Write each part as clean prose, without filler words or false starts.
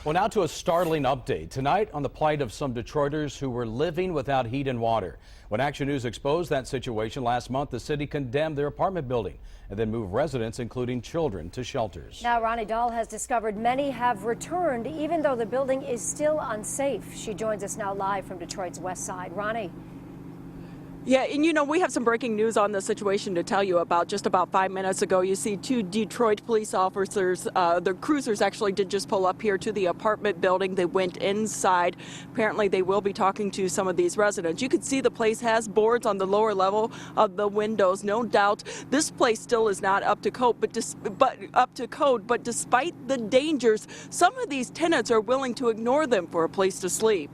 Well, now to a startling update. Tonight on the plight of some Detroiters who were living without heat and water. When Action News exposed that situation last month, the city condemned their apartment building and then moved residents, including children, to shelters. Now, Ronnie Dahl has discovered many have returned, even though the building is still unsafe. She joins us now live from Detroit's west side. Ronnie. Yeah, and you know, we have some breaking news on the situation to tell you about. Just about 5 minutes ago, you see two Detroit police officers, their cruisers actually did just pull up here to the apartment building. They went inside. Apparently, they will be talking to some of these residents. You can see the place has boards on the lower level of the windows. No doubt, this place still is not up to code, but despite the dangers, some of these tenants are willing to ignore them for a place to sleep.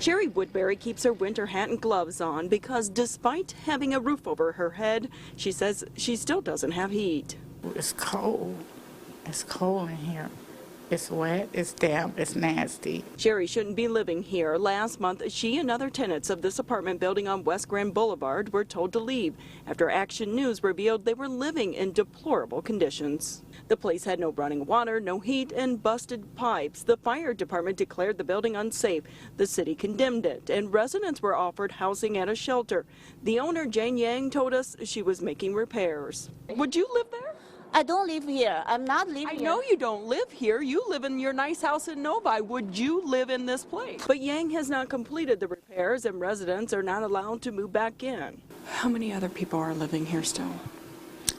Sherry Woodbury keeps her winter hat and gloves on because despite having a roof over her head, she says she still doesn't have heat. It's cold. It's cold in here. It's wet, it's damp, it's nasty. Sherry shouldn't be living here. Last month, she and other tenants of this apartment building on West Grand Boulevard were told to leave after Action News revealed they were living in deplorable conditions. The place had no running water, no heat, and busted pipes. The fire department declared the building unsafe. The city condemned it, and residents were offered housing at a shelter. The owner, Jane Yang, told us she was making repairs. Would you live there? I don't live here. I'm not living here. I know you don't live here. You live in your nice house in Novi. Would you live in this place? But Yang has not completed the repairs, and residents are not allowed to move back in. How many other people are living here still?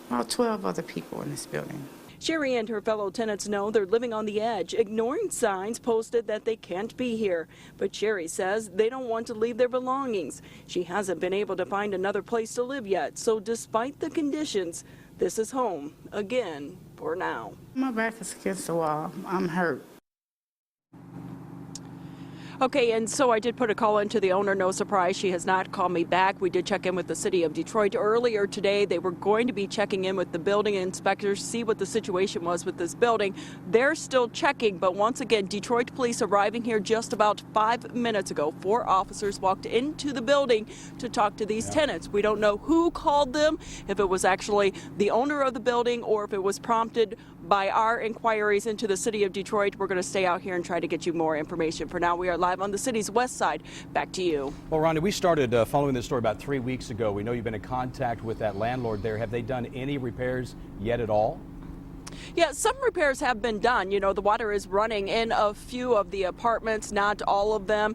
About 12 other people in this building. Sherry and her fellow tenants know they're living on the edge, ignoring signs posted that they can't be here. But Sherry says they don't want to leave their belongings. She hasn't been able to find another place to live yet, so despite the conditions, this is home, again, for now. My back is against the wall. I'm hurt. Okay, and so I did put a call into the owner. No surprise, she has not called me back. We did check in with the city of Detroit earlier today. They were going to be checking in with the building inspectors, see what the situation was with this building. They're still checking, but once again, Detroit police arriving here just about 5 minutes ago. 4 officers walked into the building to talk to these tenants. We don't know who called them, if it was actually the owner of the building or if it was prompted by our inquiries into the city of Detroit. We're going to stay out here and try to get you more information. For now, we are live on the city's west side. Back to you. Well, Ronnie, we started following this story about 3 weeks ago. We know you've been in contact with that landlord there. Have they done any repairs yet at all? Yeah, some repairs have been done. You know, the water is running in a few of the apartments, not all of them,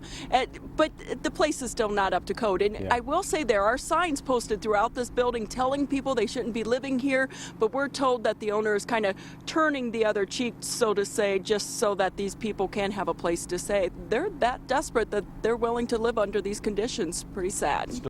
but the place is still not up to code. And I will say there are signs posted throughout this building telling people they shouldn't be living here, but we're told that the owner is kind of turning the other cheek, so to say, just so that these people can have a place to stay. They're that desperate that they're willing to live under these conditions. Pretty sad.